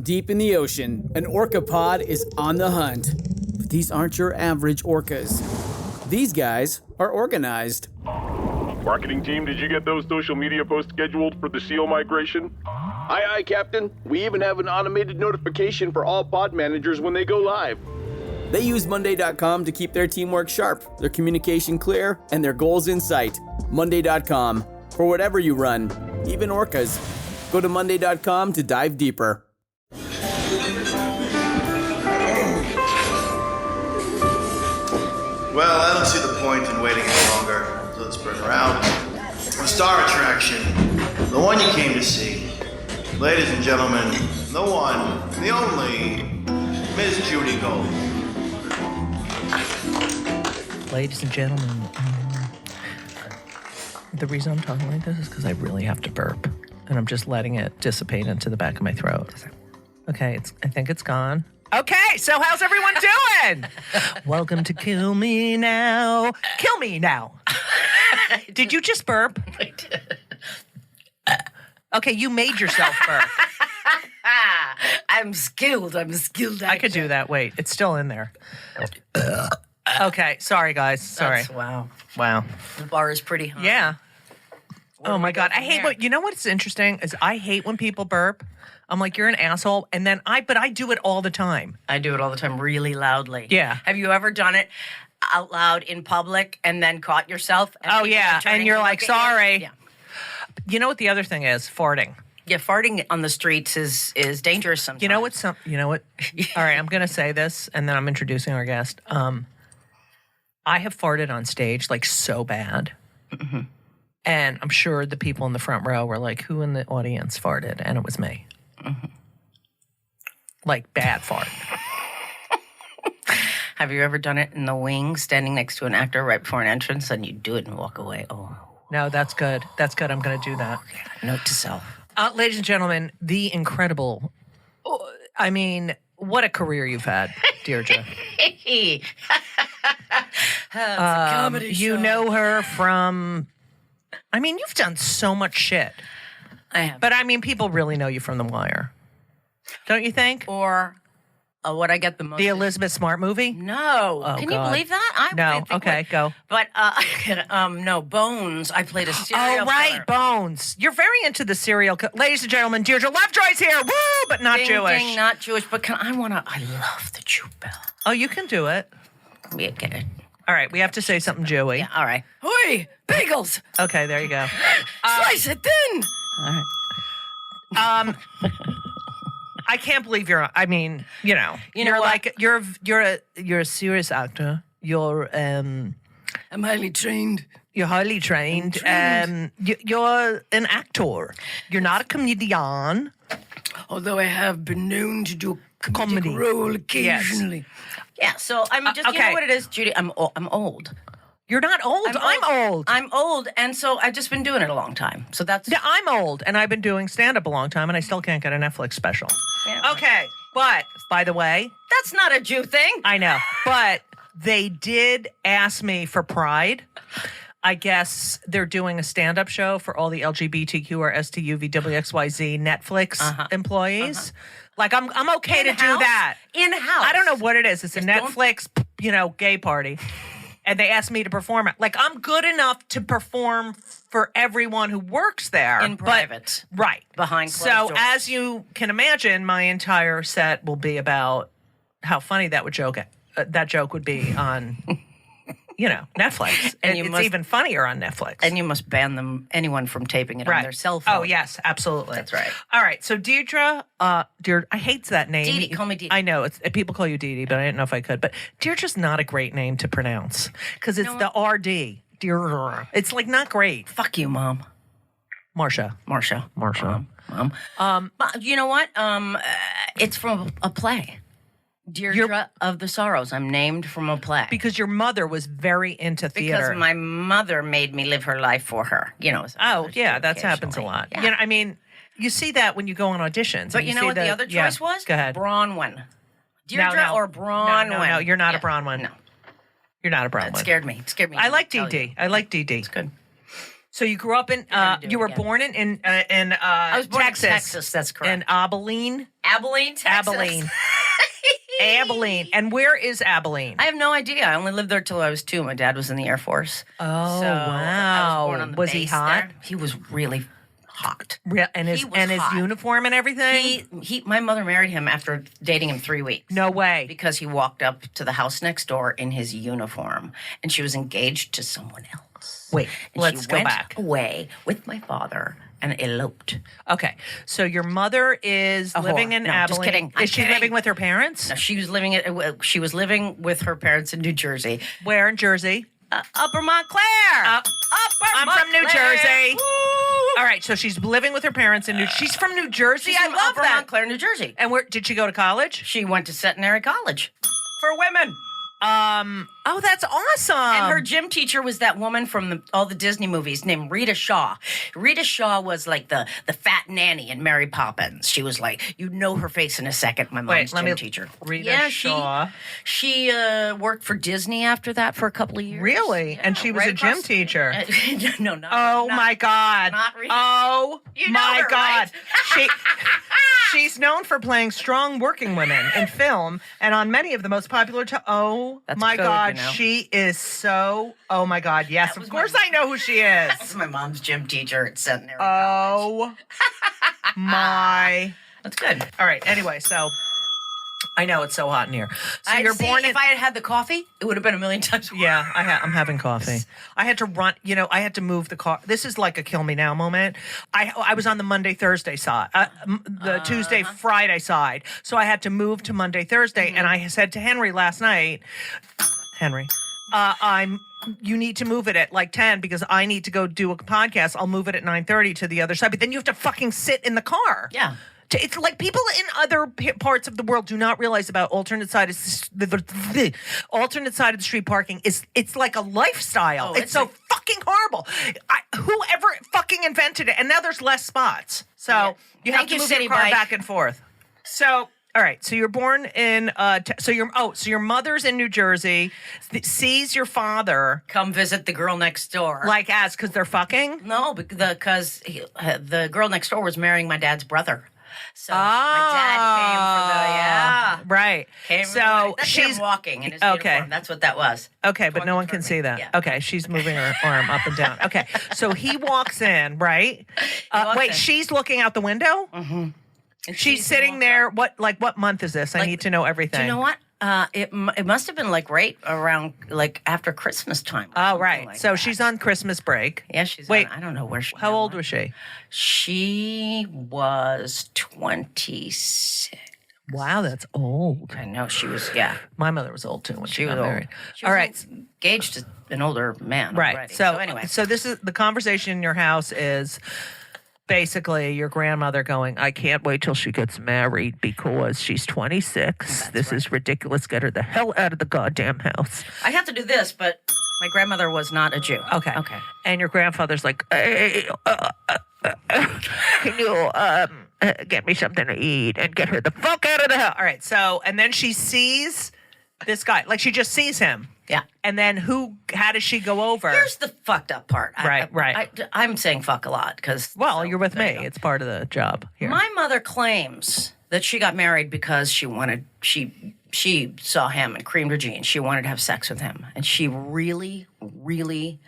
Deep in the ocean, an orca pod is on the hunt. But these aren't your average orcas. These guys are organized. Marketing team, did you get those social media posts scheduled for the SEAL migration? Aye, Captain. We even have an automated notification for all pod managers when they go live. They use Monday.com to keep their teamwork sharp, their communication clear, and their goals in sight. Monday.com. For whatever you run, even orcas. Go to Monday.com to dive deeper. Well, I don't see the point in waiting any longer. So let's bring her out. The star attraction. The one you came to see. Ladies and gentlemen, the one, the only, Miss Judy Gold. Ladies and gentlemen, the reason I'm talking like this is because I really have to burp. And I'm just letting it dissipate into the back of my throat. Okay, I think it's gone. Okay, so how's everyone doing? Welcome to Kill Me Now. Kill Me Now. Did you just burp? I did. Okay, you made yourself burp. I'm skilled. I could do that. Wait, it's still in there. Okay, sorry guys. Sorry. Wow. The bar is pretty high. Yeah. Oh my God. I hate here? you know what's interesting is I hate when people burp. I'm like, you're an asshole. And then but I do it all the time. I do it all the time really loudly. Yeah. Have you ever done it out loud in public and then caught yourself? And Oh people yeah. are turning And you're to like, look at you? sorry. Yeah. You know what the other thing is? Farting. Yeah, farting on the streets is dangerous sometimes. You know what? All right, I'm going to say this and then I'm introducing our guest. I have farted on stage like so bad. Mm-hmm. And I'm sure the people in the front row were like, who in the audience farted? And it was me. Mm-hmm. Like bad fart. Have you ever done it in the wings, standing next to an actor right before an entrance, and you do it and walk away? Oh. No, that's good. That's good. I'm going to do that. Okay. Note to self. Ladies and gentlemen, the incredible, what a career you've had, Deirdre. That's a comedy show. You know her from, you've done so much shit. I have. But people really know you from The Wire. Don't you think? Or what I get the most. The Elizabeth Smart movie? No. Oh, Can God. you believe that? No. Okay, go. But, no, Bones. I played a serial Oh, right, killer. Bones. You're very into the serial Ladies and gentlemen, Deirdre Lovejoy's here. Woo! But not Ding, Jewish. Ding, not Jewish, but I love the Jew bell. Oh, you can do it. Yeah, get it. All right, we have to say something Jewy. Yeah, all right. Hoi! Bagels! Okay, there you go. Slice it thin! All right. I can't believe you're. You know you're what? like you're a serious actor. You're I'm highly trained. You're highly trained. You're an actor. You're not a comedian. Although I have been known to do a Comedy. role occasionally. Yeah, so you know what it is, Judy? I'm old. You're not old. I'm old. I'm old, and so I've just been doing it a long time. So that's Yeah, I'm old, and I've been doing stand-up a long time, and I still can't get a Netflix special. Yeah. Okay, but, by the way... That's not a Jew thing. I know, but they did ask me for Pride. I guess they're doing a stand-up show for all the LGBTQ or STUVWXYZ Netflix employees. Like, I'm okay to do that. In-house. I don't know what it is. It's a Just Netflix, gay party. And they asked me to perform it. Like, I'm good enough to perform for everyone who works there. In private. Right. Behind closed So, doors. as you can imagine, my entire set will be about how funny that joke would be on, Netflix. And It's even funnier on Netflix. And you must ban anyone from taping it on their cell phone. Oh, yes, absolutely. That's right. All right, so Deirdre, I hate that name. Dee Dee, call me Dee Dee. I know, people call you Dee Dee, but I didn't know if I could. But Deirdre's not a great name to pronounce because it's the RD. Deirdre. It's like not great. Fuck you, Mom. Marsha. Mom. But you know what? It's from a play. Deirdre of the Sorrows. I'm named from a play. Because your mother was very into theater. Because my mother made me live her life for her. Oh, yeah, that happens a lot. Yeah. You see that when you go on auditions. But and you know what the other choice was? Go ahead. Bronwyn. Deirdre or Bronwyn? No, you're not a Bronwyn. No. You're not a Bronwyn. It scared me. I like DD. I like DD. It's good. So you grew up in, you were born in I was born Texas. in Texas, that's correct. In Abilene? Abilene, Texas. Abilene. Abilene. And where is Abilene? I have no idea. I only lived there till I was 2. My dad was in the Air Force. Oh, so wow. I was born on the Was he base hot? there. He was really hot. And his hot. uniform and everything? My mother married him after dating him 3 weeks. No way. Because he walked up to the house next door in his uniform, and she was engaged to someone else. Wait, and let's she go went back. away with my father and eloped. Okay, so your mother is living in No, Abilene. just kidding. I'm Is she kidding. living with her parents? No, she was living with her parents in New Jersey. Where in Jersey? Upper Montclair. I'm from New Jersey. All right, so she's living with her parents in New. She's from New Jersey. She's I from love Upper that. Montclair, New Jersey. And where did she go to college? She went to Centenary College for women. Oh, that's awesome. And her gym teacher was that woman from all the Disney movies named Rita Shaw. Rita Shaw was like the fat nanny in Mary Poppins. She was like, you'd know her face in a second, my mom's gym teacher. Rita Shaw. She worked for Disney after that for a couple of years. Really? Yeah, and she was right a gym across- teacher. No, not. Oh not- my God! not Rita. Oh You know my her, God! right? She's known for playing strong working women in film and on many of the most popular. Oh That's my code, God! you know. She is so. Oh my God! Yes, That of was course my- I know who she is. That's my mom's gym teacher at Centenary College. Oh my! That's good. All right. Anyway, so I know it's so hot in here. So you're born in. If I had had the coffee, it would have been a million times worse. Yeah, I'm having coffee. I had to run, I had to move the car. This is like a kill me now moment. I was on the Monday, Thursday side, the Tuesday, Friday side. So I had to move to Monday, Thursday. And I said to Henry last night, Henry, you need to move it at like 10 because I need to go do a podcast. I'll move it at 9:30 to the other side. But then you have to fucking sit in the car. Yeah. It's like people in other parts of the world do not realize about alternate side of the alternate side of the street parking. It's like a lifestyle. Oh, it's so fucking horrible. Whoever fucking invented it, and now there's less spots, so you have Thank to you, move City your car Bike. back and forth. So. All right, so you're born in, so your mother's in New Jersey, sees your father. Come visit the girl next door. Because they're fucking? No, because the girl next door was marrying my dad's brother. So my dad came for the right. that's him walking in his uniform. That's what that was. Okay, but no one can see that. Yeah. Okay, she's moving her arm up and down. Okay, so he walks in, right? walks in. She's looking out the window. Mm-hmm. And She's sitting there. What month is this? I need to know everything. Do you know what? It must have been like right around like after Christmas time. Oh, right. Like so that. she's on Christmas break. Yeah, she's. Wait, I don't know where she. How old was she? She was 26. Wow, that's old. I know she was. Yeah, My mother was old too when she got was married. She All was right. engaged to an older man. Right. Already. So anyway, so this is the conversation in your house is basically your grandmother going, I can't wait till she gets married because she's 26. This is ridiculous. Get her the hell out of the goddamn house. I have to do this, but my grandmother was not a Jew. Okay. Okay. And your grandfather's like, hey, can you get me something to eat and get her the fuck out of the house? All right. So, and then she sees this guy. Like she just sees him. Yeah. And then how does she go over? Here's the fucked up part. Right. I'm saying fuck a lot because. Well, you're with me. It's part of the job here. My mother claims that she got married because she saw him and creamed her jeans. She wanted to have sex with him. And she really, really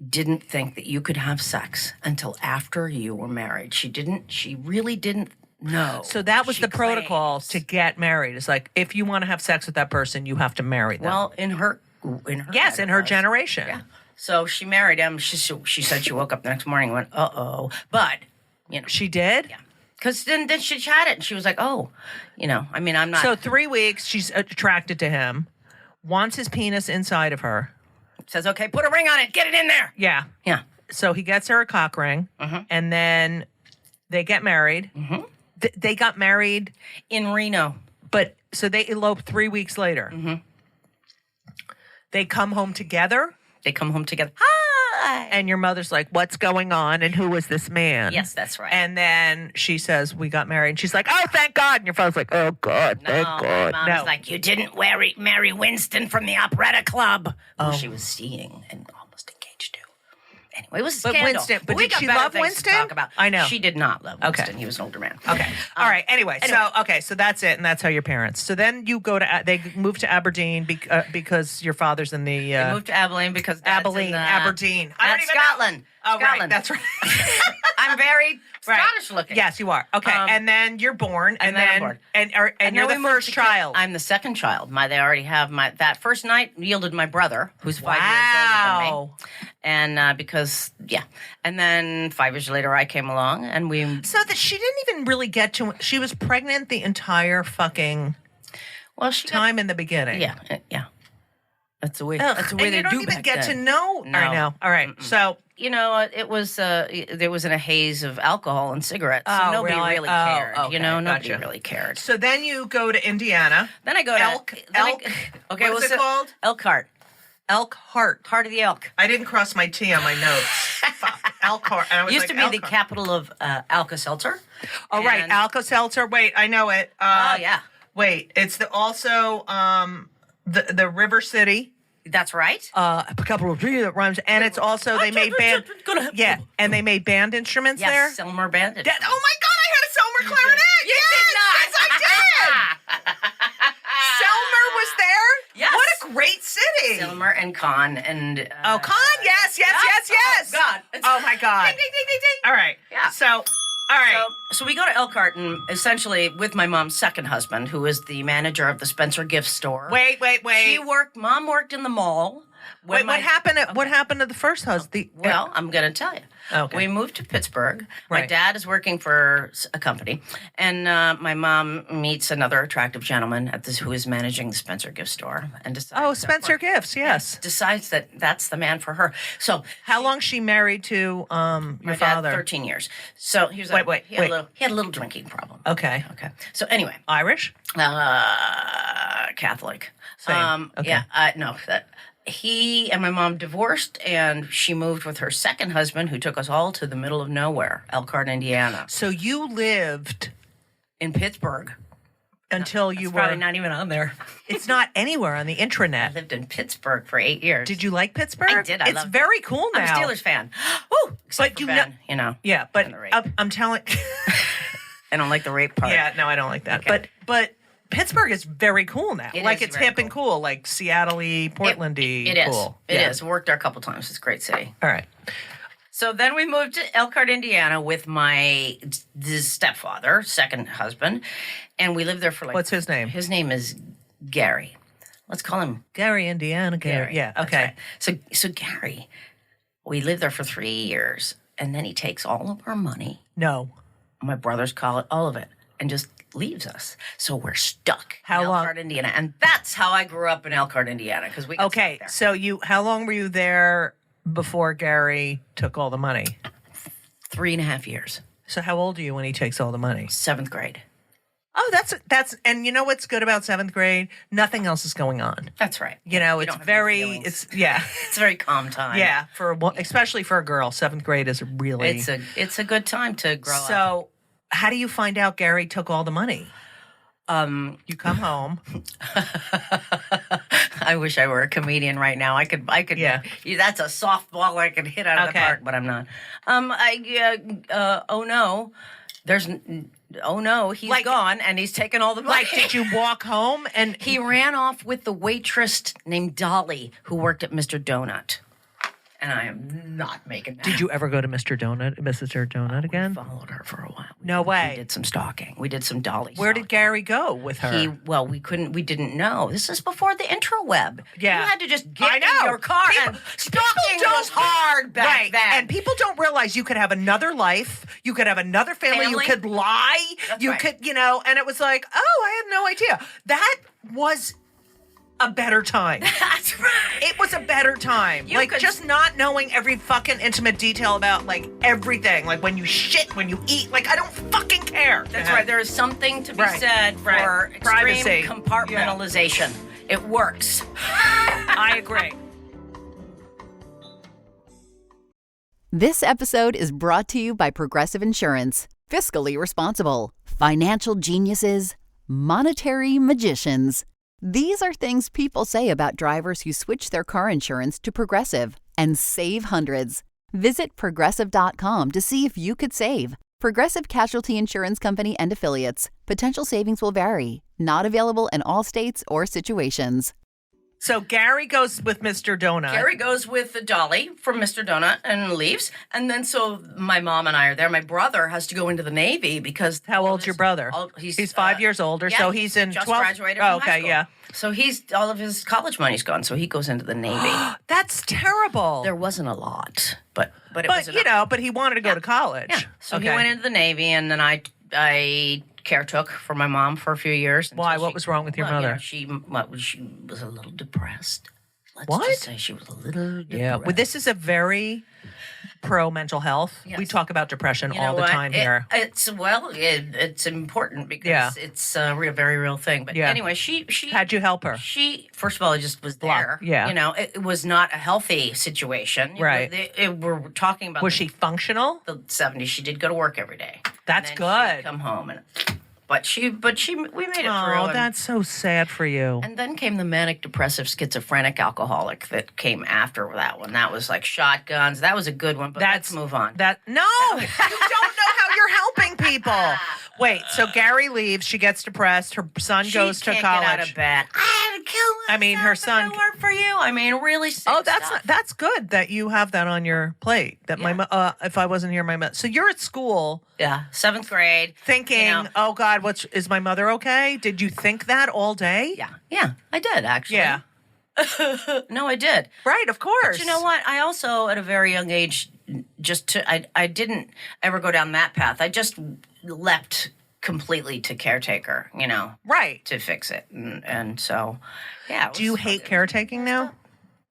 didn't think that you could have sex until after you were married. She really didn't know. So that was She the protocol claims. to get married. It's like, if you want to have sex with that person, you have to marry them. Well, in her yes, head in it her was. generation. Yeah. So she married him. She said she woke up the next morning and went, uh-oh. But, She did? Yeah. Because then she had it, and she was like, oh, I'm not. So 3 weeks, she's attracted to him, wants his penis inside of her. Says, okay, put a ring on it. Get it in there. Yeah. Yeah. So he gets her a cock ring, and then they get married. Mm-hmm. They got married. In Reno. But, so they elope 3 weeks later. Mm-hmm. They come home together. They come home together. Hi. And your mother's like, what's going on? And who is this man? Yes, that's right. And then she says, we got married. And she's like, oh, thank God. And your father's like, oh, God, thank God. My mom's like, you didn't marry Winston from the operetta club, who she was seeing and almost engaged to. Anyway, it was a But scandal. Winston, but we did got she better love things to Winston? talk about. I know. She did not love Winston. Okay. He was an older man. Okay. All right. Anyway, so that's it, and that's how your parents. So then you go to they moved to Aberdeen because your father's in the They moved to Abilene because Dad's in, Aberdeen. I don't That's even know. Scotland. Oh, Scotland. right. That's right. I'm very Right. Scottish looking. Yes, you are. Okay, and then you're born, and then I'm then born. and And you're then the we moved first to child. I'm the second child. They already have that first night yielded my brother, who's 5 years older than me. And because and then 5 years later I came along, and we. So that she didn't even really get to. She was pregnant the entire fucking time in the beginning. Yeah. That's the way. Ugh, That's the way and they you don't do even back get then. to know. No. I know. All right. So it was there was in a haze of alcohol and cigarettes, so nobody really cared. Okay, Nobody gotcha. really cared. So then you go to Indiana. Then I go to Elk. Okay, What's it called? Elkhart. Elkhart. Heart of the Elk. I didn't cross my T on my notes. Fuck. Elkhart. And I was Used like, to be the Elkhart. capital of Alka-Seltzer. Oh, right. And- Alka-Seltzer. Wait, I know it. Oh, yeah. Wait, it's also the River City. That's right. A couple of that rhymes, and it's also they made band. Yeah, and they made band instruments there. Yes, Selmer Band. Oh my God, I had a Selmer clarinet. You did not. Yes, I did. Selmer was there. Yes. What a great city. Selmer and Con and. Oh, Con, yes. Oh, God. Oh my God. Ding, ding, ding, ding, ding. All right. Yeah. So, all right. So we go to Elkhart, and essentially with my mom's second husband, who is the manager of the Spencer gift store. Wait. Mom worked in the mall. Wait, what happened to the first husband? Well, I'm going to tell you. Okay. We moved to Pittsburgh. My Right. dad is working for a company, and my mom meets another attractive gentleman who is managing the Spencer gift store, and decides Spencer Gifts, yes. decides that that's the man for her. So How long she married to my your dad, father? 13 years. So he was Wait. he had a little drinking problem. Okay. Okay. So anyway, Irish? Catholic. Same. Okay. Yeah. No. He and my mom divorced, and she moved with her second husband, who took us all to the middle of nowhere, Elkhart, Indiana, So you lived in Pittsburgh. until you It's were. probably not even on there. It's not anywhere on the I intranet. lived in Pittsburgh for 8 years. Did you like Pittsburgh? I did. I It's loved very cool now. I'm a Steelers fan. Woo! Except But for you Ben, Yeah, but and the rape. I'm telling. I don't like the rape part. Yeah, no, I don't like that. But Pittsburgh is very cool now. It Like is it's very hip and cool, like Seattle-y, Portland-y. It is. cool. It Yeah. is. Worked there a couple times. It's a great city. All right. So then we moved to Elkhart, Indiana with my stepfather, second husband, and we lived there for What's his name? His name is Gary. Let's call him Gary, Indiana. Gary. Yeah. That's Okay. right. So Gary, we lived there for 3 years, and then he takes all of our money, No. my brothers call it, all of it, and just leaves us. So we're stuck How in long- Elkhart, Indiana. And that's how I grew up in Elkhart, Indiana, because we got Okay. stuck there. So how long were you there before Gary took all the money? 3.5 years. So how old are you when he takes all the money? 7th grade. Oh, that's and you know what's good about 7th grade? Nothing else is going on. That's right. You know, You it's don't have any very, feelings. it's yeah, It's a very calm time. yeah. Especially for a girl, 7th grade is really. It's a good time to grow up. So, how do you find out Gary took all the money? You come home. I wish I were a comedian right now. I could. Yeah. That's a softball I could hit out of the Okay. park, but I'm not. Oh no, oh no, he's Like- gone and he's taken all the money. Like, did you walk home and He ran off with the waitress named Dolly, who worked at Mr. Donut. And I am not making that. Did you ever go to Mr. Donut again? Followed her for a while. No We way. did some stalking. We did some Dolly. Where did stalking. Gary go with her? We didn't know. This is before the interweb. Yeah. You had to just I get know. in your car People- and stalking was hard back right. then. And people don't realize you could have another life, you could have another family, you Family. could lie, That's you right. could, and it was like, oh, I had no idea. That was a better time. That's right. It was a better time. You Like, could- just not knowing every fucking intimate detail about, like, everything. Like, when you shit, when you eat. Like, I don't fucking care. That's right. There is something to be Right. said for Right. extreme Privacy. compartmentalization. It works. I agree. This episode is brought to you by Progressive Insurance. Fiscally responsible, financial geniuses, monetary magicians. These are things people say about drivers who switch their car insurance to Progressive and save hundreds. Visit Progressive.com to see if you could save. Progressive Casualty Insurance Company and Affiliates. Potential savings will vary. Not available in all states or situations. So Gary goes with Mr. Donut. Gary goes with the Dolly from Mr. Donut and leaves. And then so my mom and I are there. My brother has to go into the Navy because... How old's your brother? He's 5 years older, yeah, so he's in just 12th. Graduated from high school. Yeah. So all of his college money's gone, so he goes into the Navy. That's terrible. There wasn't a lot, but it was enough. But he wanted to go to college. Yeah. So he went into the Navy, and then I caretook for my mom for a few years. Why? What was wrong with your mother? She was a little depressed. Let's What? just say she was a little depressed. Yeah. Well, this is a very pro mental health. Yes. We talk about depression You know all the what? time here. It's important because it's a very real thing. But anyway, she How'd you help her? She, first of all, just was there. Yeah. You know, it was not a healthy situation. Right. We're talking about Was she functional? the 70s. She did go to work every day. That's And then she'd good. come home but we made it through. Oh, and- that's so sad for you. And then came the manic depressive schizophrenic alcoholic that came after that one. That was like shotguns. That was a good one, but let's move on. You don't know how you're helping people. Wait, so Gary leaves. She gets depressed. Her son goes to can't college. Get out of bed. I would kill myself. I mean, her son. If I worked for you. I mean, really. Sick stuff. That's good that you have that on your plate. That if I wasn't here, so you're at school. Yeah, 7th grade. Thinking, oh God, is my mother okay? Did you think that all day? Yeah, I did actually. Yeah. No, I did. Right, of course. But you know what? I also, at a very young age, I didn't ever go down that path. I just leapt completely to caretaker, right, to fix it, and so, yeah. Do you hate caretaking now?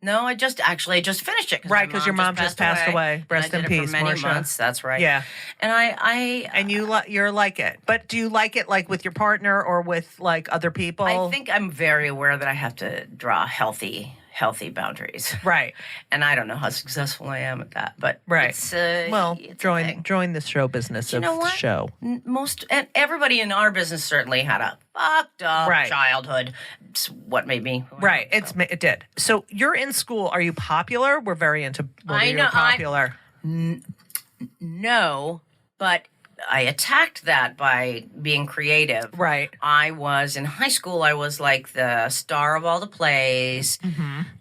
No, I just finished it. Right, because your mom just passed away. Rest in peace, for many Marcia. months. That's right. Yeah, and you're like it, but do you like it like with your partner or with like other people? I think I'm very aware that I have to draw healthy boundaries. Right. And I don't know how successful I am at that, but right. It's join the show business of the show. And everybody in our business certainly had a fucked up childhood. It's what made me right. It did. So you're in school. Are you popular? We're very into whether you're popular. No, but I attacked that by being creative. Right. I was in high school. I was like the star of all the plays,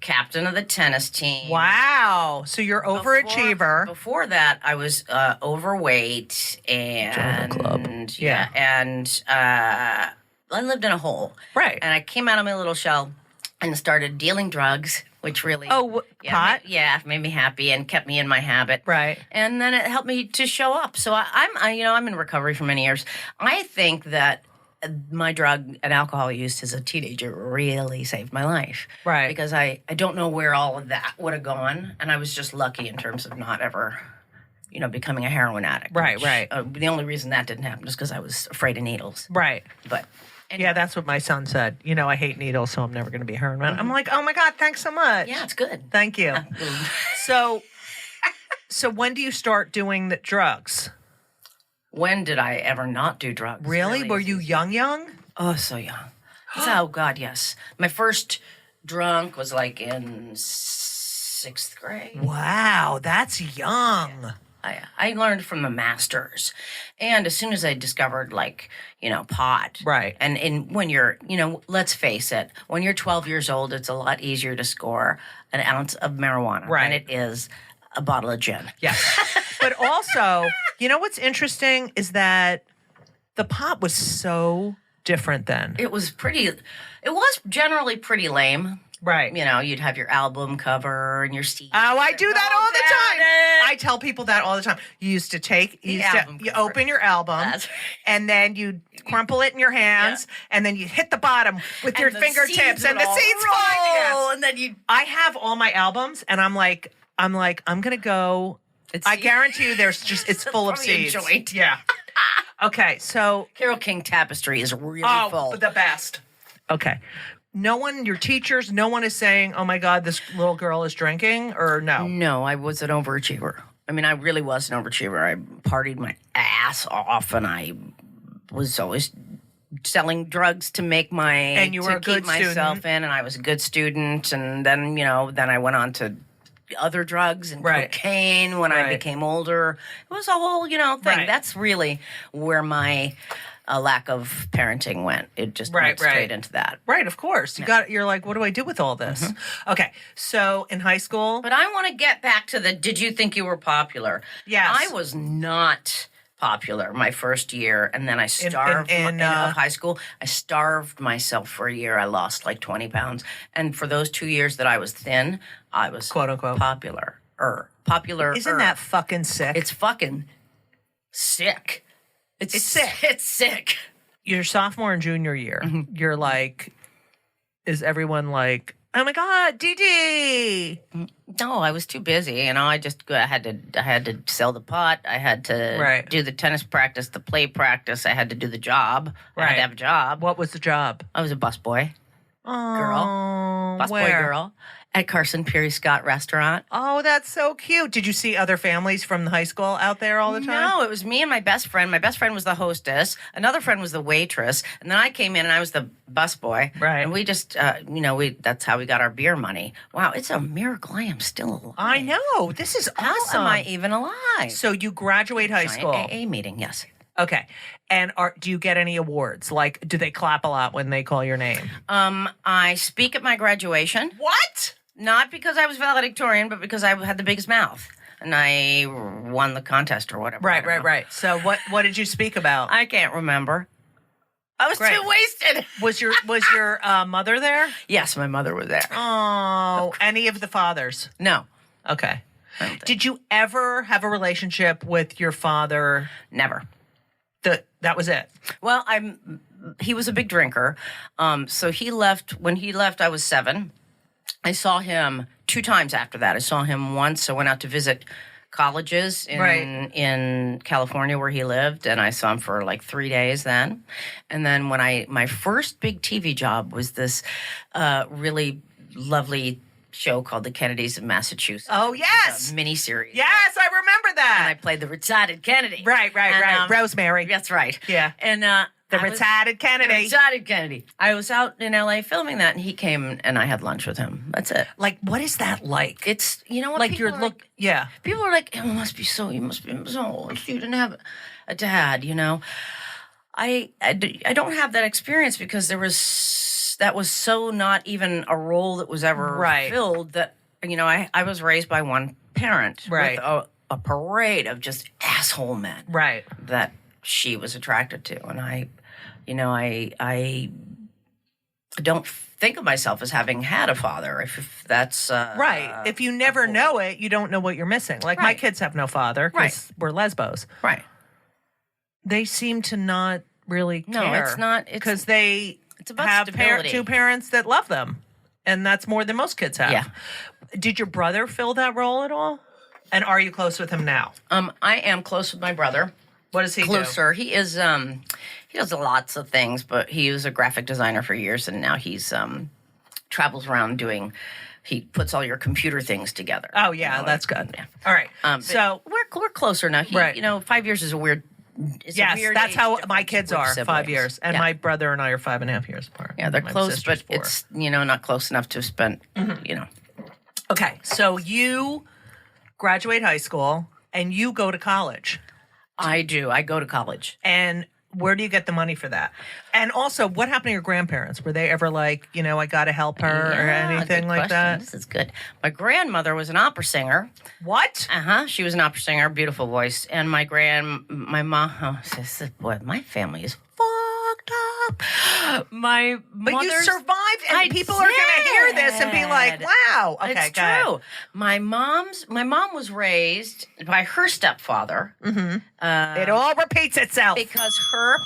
captain of the tennis team. Wow. So you're overachiever. Before that, I was overweight and club. Yeah, and I lived in a hole. Right. And I came out of my little shell and started dealing drugs, which really pot? Made me happy and kept me in my habit. Right. And then it helped me to show up. So I'm in recovery for many years. I think that my drug and alcohol use as a teenager really saved my life. Right. Because I don't know where all of that would have gone, and I was just lucky in terms of not ever becoming a heroin addict. Right, which, right. The only reason that didn't happen is because I was afraid of needles. Right. But anyway. Yeah, that's what my son said. I hate needles, so I'm never going to be a heroin. I'm like, oh my God, thanks so much. Yeah, it's good. Thank you. So when do you start doing the drugs? When did I ever not do drugs? Really? Were you young? Oh, so young. Oh, God, yes. My first drunk was like in 6th grade. Wow, that's young. I learned from the masters. And as soon as I discovered, pot. Right. And when you're, let's face it, when you're 12 years old, it's a lot easier to score an ounce of marijuana than it is a bottle of gin. Yes. But also, what's interesting is that the pot was so different then. It was generally pretty lame. Right. You'd have your album cover and your CD. Oh, I do that all the time. I tell people that all the time. You open your album, and then you crumple it in your hands, and then you hit the bottom with your fingertips, and the seeds fall. And then I have all my albums, and I'm like, I'm gonna go. I guarantee you, it's full of seeds. A joint. Yeah. Okay, so Carole King Tapestry is really full. The best. Okay. No one, your teachers, no one is saying, oh my God, this little girl is drinking, or no? No, I was an overachiever. I mean, I really was an overachiever. I partied my ass off, and I was always selling drugs to make and you were a good keep myself student. in, and I was a good student. And then, then I went on to other drugs and Right. cocaine when I Right. became older. It was a whole, thing. Right. That's really where my lack of parenting went. It just Right, went straight right. into that. Right, of course. You're like, what do I do with all this? Okay, so in high school, But I want to get back to did you think you were popular? Yes. I was not popular my first year, and then I starved of high school. I starved myself for a year. I lost like 20 pounds. And for those 2 years that I was thin, I was quote unquote popular. Isn't that fucking sick? It's fucking sick. It's sick. It's sick. Your sophomore and junior year. You're like, is everyone like, oh my God, Dee? No, I was too busy. I had to sell the pot. I had to do the tennis practice, the play practice. I had to do the job. I had to have a job. What was the job? I was a busboy. Oh, Busboy where? girl at Carson Peary Scott Restaurant. Oh, that's so cute. Did you see other families from the high school out there all the time? No, it was me and my best friend. My best friend was the hostess. Another friend was the waitress. And then I came in and I was the busboy. Right. And we just, that's how we got our beer money. Wow, it's a miracle I am still alive. I know. This is How awesome. am I even alive? So you graduate high school. AA meeting, yes. Okay. And do you get any awards? Like, do they clap a lot when they call your name? I speak at my graduation. What? Not because I was valedictorian, but because I had the biggest mouth. And I won the contest or whatever. Right. So what did you speak about? I can't remember. I was Great. too wasted. Was your mother there? Yes, my mother was there. Oh, any of the fathers? No. Okay. I don't think. Did you ever have a relationship with your father? Never. That was it. Well, he was a big drinker. So he left. When he left, I was 7. I saw him 2 times after that. I saw him once. I went out to visit colleges in California where he lived, and I saw him for like 3 days then. And then my first big TV job was this really lovely show called The Kennedys of Massachusetts. Oh, yes. A miniseries. Yes, I remember that. And I played the retarded Kennedy. Right. Rosemary. That's right. Yeah. And The retarded Kennedy. The retarded Kennedy. I was out in LA filming that, and he came and I had lunch with him. That's it. Like, what is that like? It's, what like people you're are yeah. People are like, you must be so old. You didn't have a dad, I don't have that experience because that was so not even a role that was ever filled that, I was raised by one parent with a parade of just asshole men. Right. That she was attracted to. And I don't think of myself as having had a father. If that's right. If you never know it, you don't know what you're missing. Like my kids have no father because we're lesbos. Right. They seem to not really care. No, it's not. Because they about have stability. 2 parents that love them. And that's more than most kids have. Yeah. Did your brother fill that role at all? And are you close with him now? I am close with my brother. What does he do? Closer. He is he does lots of things, but he was a graphic designer for years, and now he's travels around he puts all your computer things together. Oh yeah, that's good. Yeah. All right. So we're closer now. Right. 5 years is a weird. It's a weird that's age how difference my kids with are. siblings. 5 years, and Yeah. my brother and I are 5.5 years apart. Yeah, they're My close, sister's but 4. it's not close enough to spend. Okay, so you graduate high school and you go to college. I do. I go to college. And where do you get the money for that? And also, what happened to your grandparents? Were they ever like, I got to help her or anything good like question. that? This is good. My grandmother was an opera singer. What? She was an opera singer, beautiful voice. And my mom says, boy, my family is fucked up. But you survived, and people are going to hear this and be like, wow. Okay, it's go ahead. true. My mom was raised by her stepfather. It all repeats itself. Because her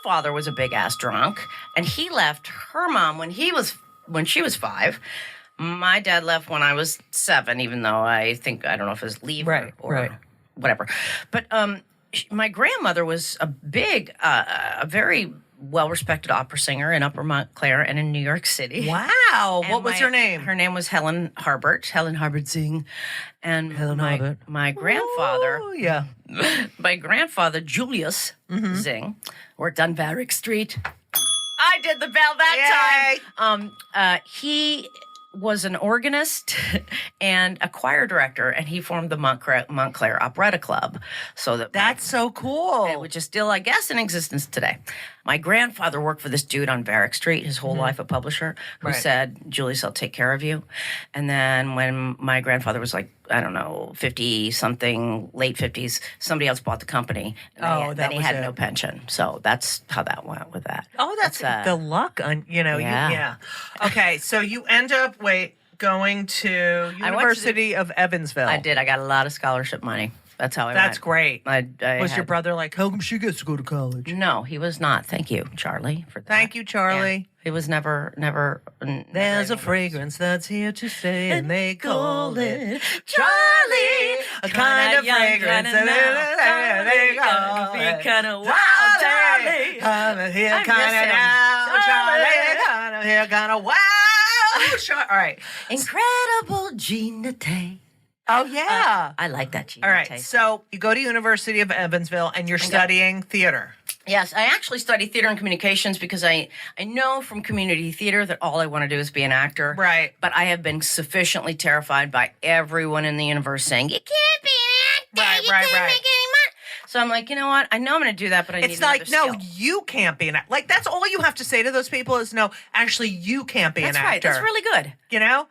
father was a big ass drunk, and he left her mom when she was 5. My dad left when I was 7, even though I don't know if it was leave or whatever. But my grandmother was a very well-respected opera singer in Upper Montclair and in New York City. Wow. What was her name? Her name was Helen Harbert Zing. And Harbert. My grandfather, Oh, yeah. my grandfather, Julius Zing, worked on Varick Street. I did the bell that time. He was an organist and a choir director, and he formed the Montclair Operetta Club. So That's so cool. which is still, I guess, in existence today. My grandfather worked for this dude on Varick Street his whole life, a publisher, who said, Julius, I'll take care of you. And then when my grandfather was like, I don't know, 50-something, late 50s, somebody else bought the company. And then he had no pension. So that's how that went with that. Oh, that's the luck. Yeah. Okay, so you end up, going to University of Evansville. I did. I got a lot of scholarship money. That's how I went. That's great. Was your brother like, how come she gets to go to college? No, he was not. Thank you, Charlie, for that. Thank you, Charlie. Yeah. He was never There's a fragrance that's here to stay, and they call it Charlie. A kind of fragrance that they call it kind of wild, Charlie. Come here, kind of now, Charlie. Come here, kind of wow, Charlie. All right. Incredible Gina Tay. Oh, yeah. I like that Gina All right. Tay. So you go to University of Evansville, and you're studying theater. Yes, I actually study theater and communications because I know from community theater that all I want to do is be an actor. Right. But I have been sufficiently terrified by everyone in the universe saying, you can't be an actor. You can't make any money. So I'm like, you know what? I know I'm going to do that, but I need another skill. No, you can't be an actor. Like, that's all you have to say to those people is, no, actually, you can't be an actor. That's right. That's really good. You know?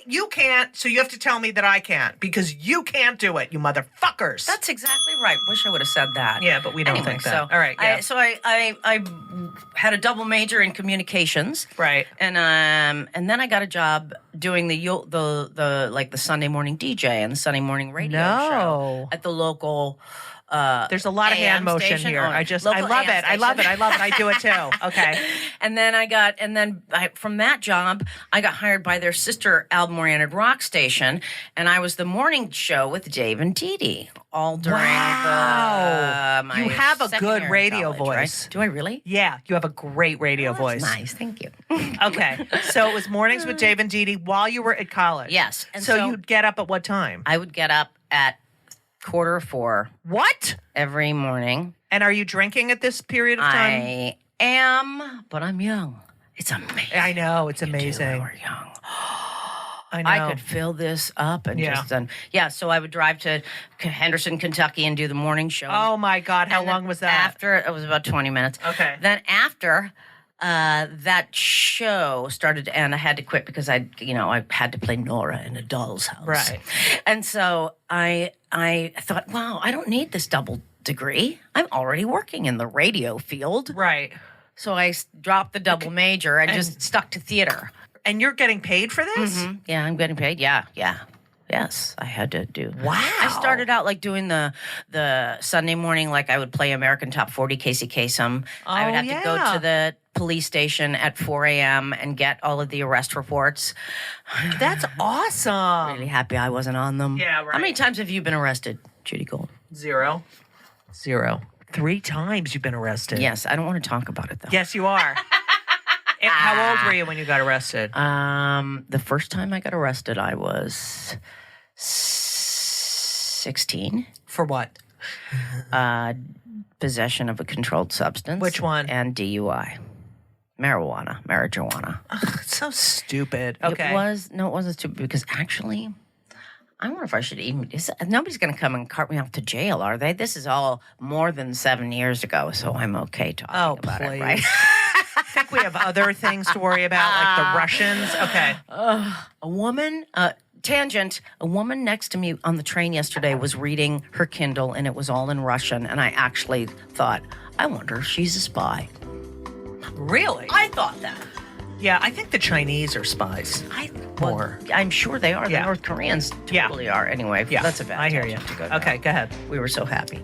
You can't, so you have to tell me that I can't, because you can't do it, you motherfuckers. That's exactly right. Wish I would have said that. Yeah, but we don't think that. All right, yeah. I had a double major in communications. Right. And then I got a job doing the Sunday morning DJ and the Sunday morning radio show at the local there's a lot of hand motion station. here. Oh, I love it. I love it. I do it too. Okay. And then from that job, I got hired by their sister album-oriented rock station, and I was the morning show with Dave and Dee Dee all during my you have a second good year in radio college, voice. Right? Do I really? Yeah, you have a great radio voice. Nice, thank you. Okay, so it was mornings with Dave and Dee Dee while you were at college. Yes. And so you'd get up at what time? I would get up at 3:45. What? Every morning. And are you drinking at this period of time? I am, but I'm young. It's amazing. I know, it's amazing. When we're young. I know. I could fill this up and just done. Yeah, so I would drive to Henderson, Kentucky and do the morning show. Oh my God, how long was that? After, it was about 20 minutes. Okay. Then after that show started to end, I had to quit because I had to play Nora in a doll's house. Right. And so I thought, wow, I don't need this double degree. I'm already working in the radio field. Right. So I dropped the double major and just stuck to theater. And you're getting paid for this? Mm-hmm. Yeah, I'm getting paid. Yeah. Yes, I had to do. Wow. I started out like doing the Sunday morning, like I would play American Top 40, Casey Kasem. I would have to go to the police station at 4 a.m. and get all of the arrest reports. That's awesome. Really happy I wasn't on them. Yeah, right. How many times have you been arrested, Judy Gold? 0. 3 times you've been arrested. Yes, I don't want to talk about it though. Yes, you are. How old were you when you got arrested? The first time I got arrested, I was 16. For what? Possession of a controlled substance. Which one? And DUI. Marijuana. It's so stupid. Okay. It wasn't stupid because actually, I wonder if I should nobody's going to come and cart me off to jail, are they? This is all more than 7 years ago, so I'm okay talking about it, right? I think we have other things to worry about, like the Russians. Okay. A woman, tangent, a woman next to me on the train yesterday was reading her Kindle, and it was all in Russian, and I actually thought, I wonder if she's a spy. Really? I thought that. Yeah, I think the Chinese are spies. I'm sure they are. Yeah. The North Koreans totally are. Anyway, yeah. that's a bad I hear you. Okay, go ahead. We were so happy.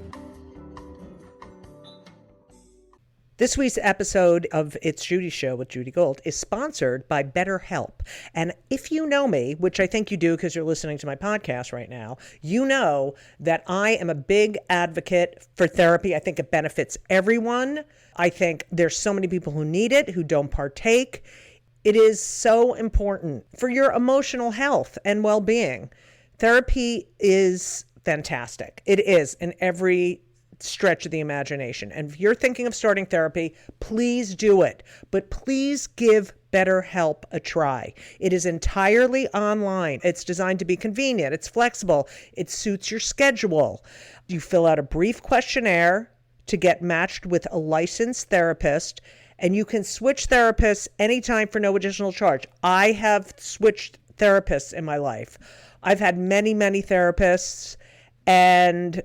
This week's episode of It's Judy's Show with Judy Gold is sponsored by BetterHelp. And if you know me, which I think you do because you're listening to my podcast right now, you know that I am a big advocate for therapy. I think it benefits everyone. I think there's so many people who need it, who don't partake. It is so important for your emotional health and well-being. Therapy is fantastic. It is in every stretch of the imagination. And if you're thinking of starting therapy, please do it. But please give BetterHelp a try. It is entirely online. It's designed to be convenient. It's flexible. It suits your schedule. You fill out a brief questionnaire to get matched with a licensed therapist, and you can switch therapists anytime for no additional charge. I have switched therapists in my life. I've had many, many therapists, and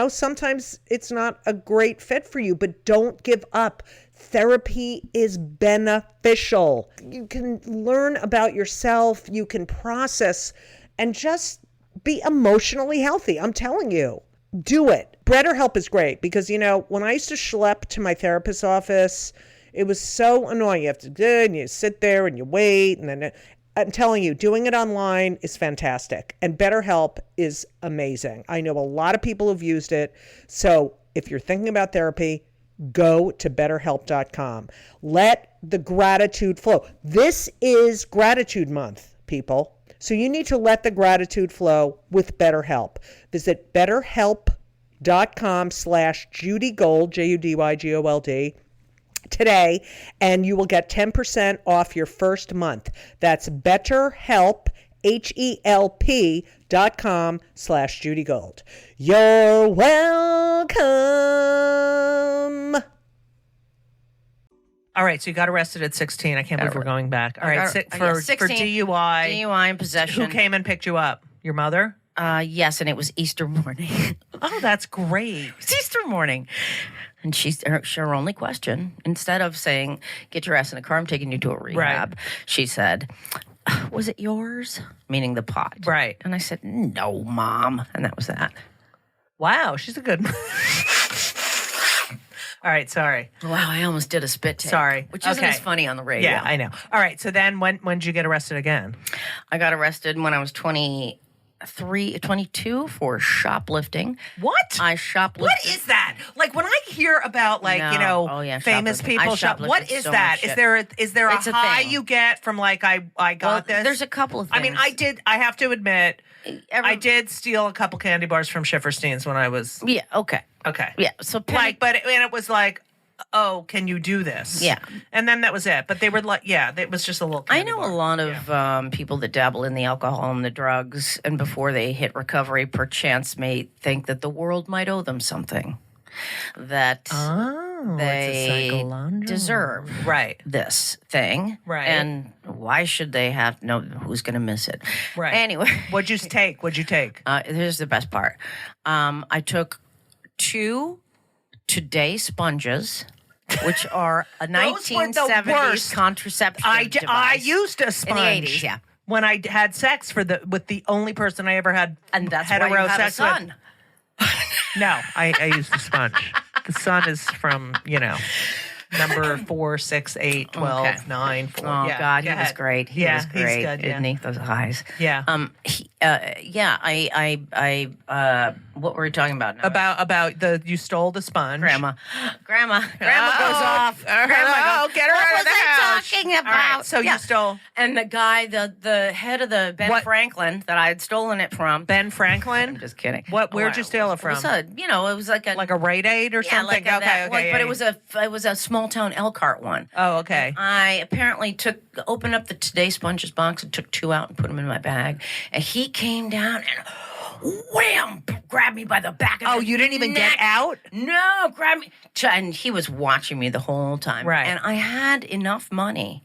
sometimes it's not a great fit for you, but don't give up. Therapy is beneficial. You can learn about yourself, you can process, and just be emotionally healthy. I'm telling you, do it. BetterHelp is great because, when I used to schlep to my therapist's office, it was so annoying. You have to do it, and you sit there and you wait, and then I'm telling you, doing it online is fantastic. And BetterHelp is amazing. I know a lot of people who've used it. So if you're thinking about therapy, go to BetterHelp.com. Let the gratitude flow. This is Gratitude Month, people. So you need to let the gratitude flow with BetterHelp. Visit BetterHelp.com/Judy Gold, JudyGold, today, and you will get 10% off your first month. That's BetterHelp, HELP.com/Judy Gold. You're welcome. All right, so you got arrested at 16. I can't believe we're going back. All right, for 16, DUI. DUI and possession. Who came and picked you up? Your mother? Yes, and it was Easter morning. Oh, that's great. It's Easter morning. And her only question, instead of saying, get your ass in the car, I'm taking you to a rehab, she said, was it yours? Meaning the pot. Right. And I said, no, Mom. And that was that. Wow, she's a good All right, sorry. Wow, I almost did a spit take. Sorry. Which isn't as funny on the radio. Yeah, I know. All right, so then when did you get arrested again? I got arrested when I was 22 for shoplifting. What? I shoplifted. What is that? Like when I hear about famous people what is that? Is there a high you get from I got this? There's a couple of things. I mean, I have to admit I did steal a couple candy bars from Schifferstein's when I was okay. Yeah. So it was like, oh, can you do this? Yeah. And then that was it. But they were it was just a little candy bar. A lot of people that dabble in the alcohol and the drugs, and before they hit recovery, perchance may think that the world might owe them something. That they deserve this thing. Right. And why should they have no who's going to miss it? Right. Anyway. What'd you take? Here's the best part. I took 2 Today sponges, which are a 1970s contraception device. I used a sponge. In the 80s, yeah. When I had sex with the only person I ever had and that's hetero why you have sex a son. With. No, I used the sponge. The son is from, number 4, 6, 8, 12, 9, 4. Oh, yeah, God, he was great. He was great. He's good, Isn't he? Those eyes. Yeah. What were we talking about now? About you stole the sponge. Grandma goes off. Grandma, get her out of the house. Talking about? All right, so you stole. And the guy, the head of the Ben Franklin that I had stolen it from. Ben Franklin? I'm just kidding. Where'd you steal it from? It was like a Rite Aid or something. But it was a small town Elkhart one. Oh, okay. I apparently opened up the Today Sponges box and took 2 out and put them in my bag. And he came down and wham, grabbed me by the back of the you didn't even neck. get out? No, grabbed me. And he was watching me the whole time. Right. And I had enough money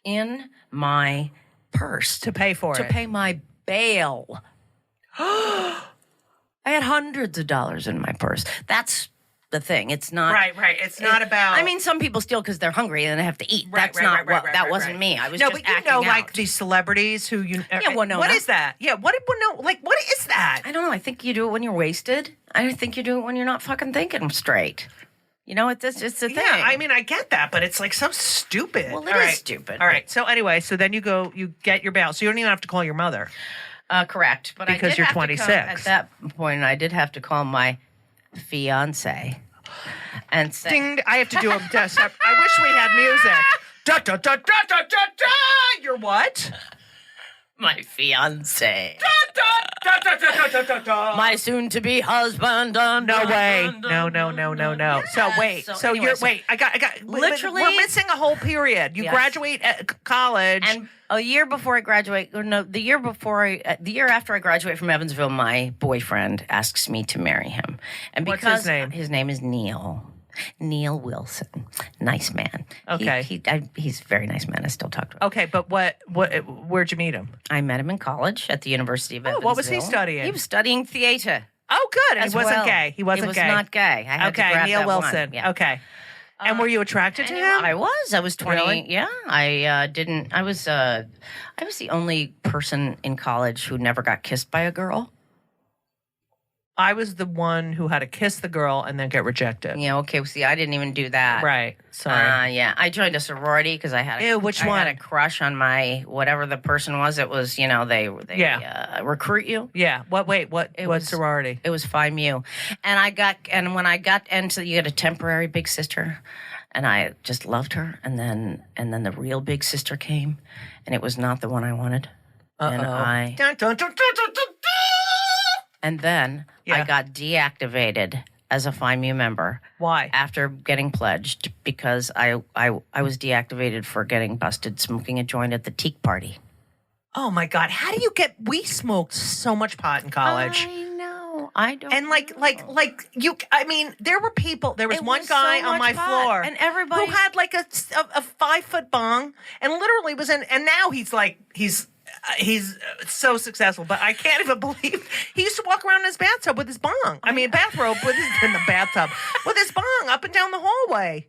in my purse to pay for it. To pay my bail. I had hundreds of dollars in my purse. That's the thing. It's not right. It's not about. I mean, some people steal because they're hungry and they have to eat. That's not what. That wasn't me. I was just acting out. Like these celebrities who you. No. What is that? Yeah. What is that? I don't know. I think you do it when you're wasted. I think you do it when you're not fucking thinking straight. It's a thing. Yeah, I mean, I get that, but it's so stupid. Well, it is stupid. All right. So anyway, then you get your bail. So you don't even have to call your mother. Correct. But because you're 26. At that point, I did have to call my fiance and say, ding, I have to do a test. I wish we had music. Da, da, da, da, da, da, da. You're what? My fiance. My soon-to-be husband. No way. No. So wait. So anyway, wait. I got. Literally, we're missing a whole period. You Yes. graduate at college, and a year before I graduate, or no, the year after I graduate from Evansville, my boyfriend asks me to marry him. And What's because his name? His name is Neil. Neil Wilson. Nice man. Okay. He's a very nice man. I still talk to him. Okay, but where'd you meet him? I met him in college at the University of Evansville. What was he studying? He was studying theater. Oh, good. And as he wasn't well. gay. He wasn't gay. He was not gay. I had to Okay, grab Neil that Wilson. one. Yeah. Okay. And were you attracted to him? I was. I was 20. Really? Yeah. I didn't. I was the only person in college who never got kissed by a girl. I was the one who had to kiss the girl and then get rejected. Yeah. Okay. See, I didn't even do that. Right. Sorry. Yeah. I joined a sorority because I had. Which I one? had a crush on my whatever the person was. It was they recruit you. Yeah. What was- sorority? It was Phi Mu, and when I got into, you get a temporary big sister, and I just loved her, and then the real big sister came, and it was not the one I wanted, and I Dun, dun, dun, dun, dun, dun, and then I got deactivated as a Phi Mu member. Why? After getting pledged, because I was deactivated for getting busted smoking a joint at the teak party. Oh my God! How do you get? We smoked so much pot in college. I know. I don't. And like you, I mean, there were people. There was It one was guy so on my much pot, floor, and everybody who had like a 5-foot bong, and literally was in. And now he's so successful, but I can't even believe he used to walk around in his bathtub with his bong. I mean, bathrobe in the bathtub with his bong up and down the hallway.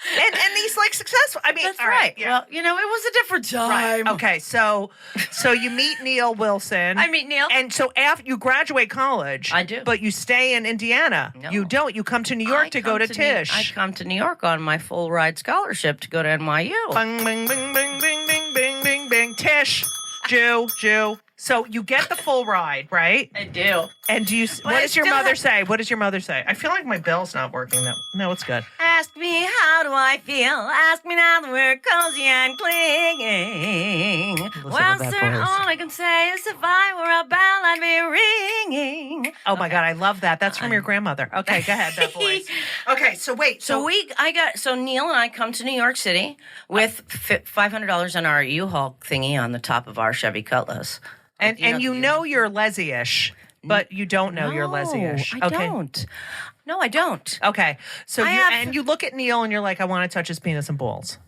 And he's like successful. I mean, That's all right. Yeah. Well, it was a different time. Right. Okay, so you meet Neil Wilson. I meet Neil. And so after you graduate college, I do. But you stay in Indiana. No. You don't. You come to New York to go to Tisch. I come to New York on my full ride scholarship to go to NYU. Bing, bing, bing, bing, bing, bing, bing, bing, bing. Tisch, Jew. So you get the full ride, right? I do. And do you? What I does your still mother have- say? What does your mother say? I feel like my bell's not working. No, it's good. Ask me how do I feel. Ask me now that we're cozy and clinging. Well, to that sir, voice. all I can say is if I were a bell, I'd be ringing. Oh my God, I love that. That's from your grandmother. Okay, go ahead, that voice. Okay, so wait. So Neil and I come to New York City with $500 on our U-Haul thingy on the top of our Chevy Cutlass. And you know you're lessy-ish, but you don't know you're lessy-ish. I don't. No, I don't. Okay. So I you look at Neil and you're like, I want to touch his penis and balls.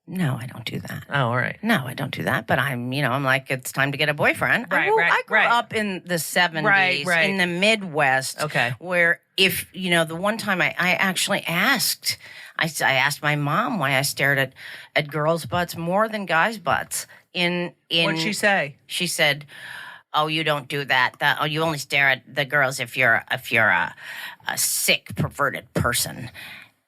No, I don't do that. Oh, all right. No, I don't do that. But I'm like, it's time to get a boyfriend. I grew up in the 70s, Right. in the Midwest. Okay. Where the one time I actually asked, I asked my mom why I stared at girls' butts more than guys' butts. What'd she say? She said, "Oh, you don't do that. You only stare at the girls if you're a sick, perverted person."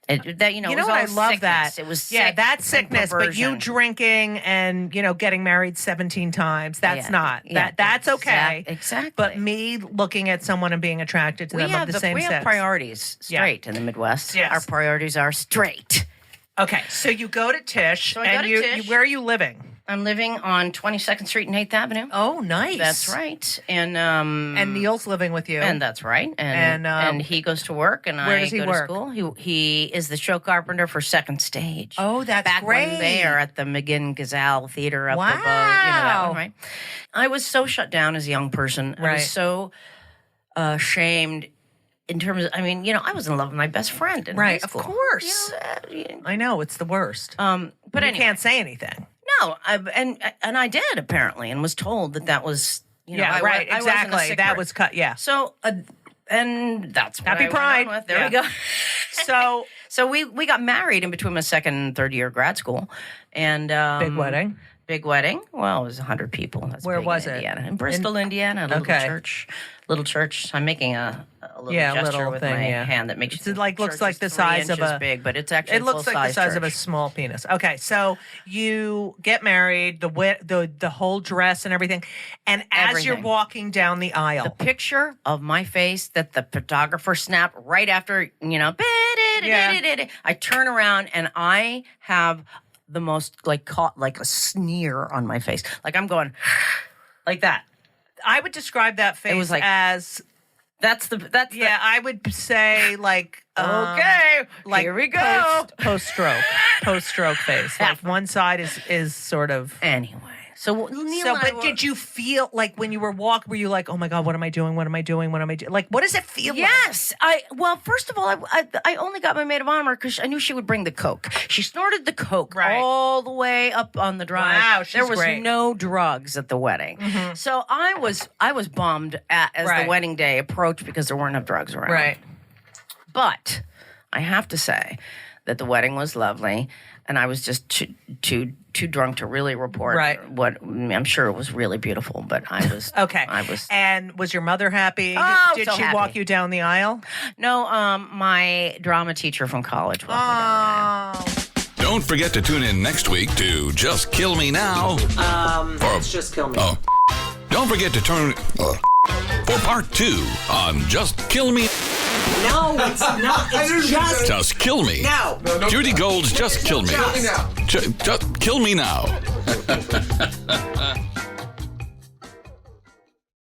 You know what? I love sickness. that. It was that's sickness. But you drinking and getting married 17 times, that's not. That's okay. Exactly. But me looking at someone and being attracted to them of the same we sex. have priorities straight in the Midwest. Yes. Our priorities are straight. Okay, so you go to Tisch, So I go and to Tisch. where are you living? I'm living on 22nd Street and 8th Avenue. Oh, nice. That's right. And Neil's living with you. And that's right. And he goes to work, and where I does he go work? to school. He is the show carpenter for Second Stage. Oh, that's back great. when they are at the McGinn Gazelle Theater up above. You know that one, right? I was so shut down as a young person. I was so ashamed. In terms of, I was in love with my best friend in high school. Of course. I know, it's the worst. But you anyway. can't say anything. No, and I did apparently, and was told that was right, I wasn't a exactly. sick That person. was cut. Yeah. So and that's what Happy I went Pride. on with. There Yeah. we go. So we got married in between my second and third year of grad school, and big wedding. Big wedding. Well, it was 100 people. That's Where big was in it? Indiana. In Bristol, Indiana. A little church. I'm making a little gesture little with thing, my yeah. hand that makes It's it looks like the size of a big, but it's actually it looks like the size of a small penis. Okay, so you get married, the whole dress and everything, and as you're Everything. walking down the aisle, the picture of my face that the photographer snapped right after, I turn around and I have the most caught like a sneer on my face. Like I'm going like that. I would describe that face was like- as That's I would say like okay. like Here we go. Post stroke face. Like one side is sort of Anyway, so Neil So, and I but did you feel like when you were walking, were you like, oh my God, what am I doing? What am I doing? What am I doing? Like, what does it feel like? Yes, well, first of all, I only got my maid of honor because I knew she would bring the Coke. She snorted the Coke Right. all the way up on the drive. Wow, she's there was great. no drugs at the wedding, so I was bummed as Right. the wedding day approached because there weren't enough drugs around. Right. But I have to say that the wedding was lovely, and I was just too drunk to really report Right. what I'm sure it was really beautiful. But I was Okay. I was And was your mother happy? Oh, Did so she happy. walk you down the aisle? no. My drama teacher from college walked me down there. Oh. Don't forget to tune in next week to Just Kill Me Now. It's Just Kill Me. Oh. Don't forget to turn for part 2 on Just Kill Me. No, it's not. It's Just Kill Me. No. Judy Gold's Just Kill Me. Kill me now. Just kill me now.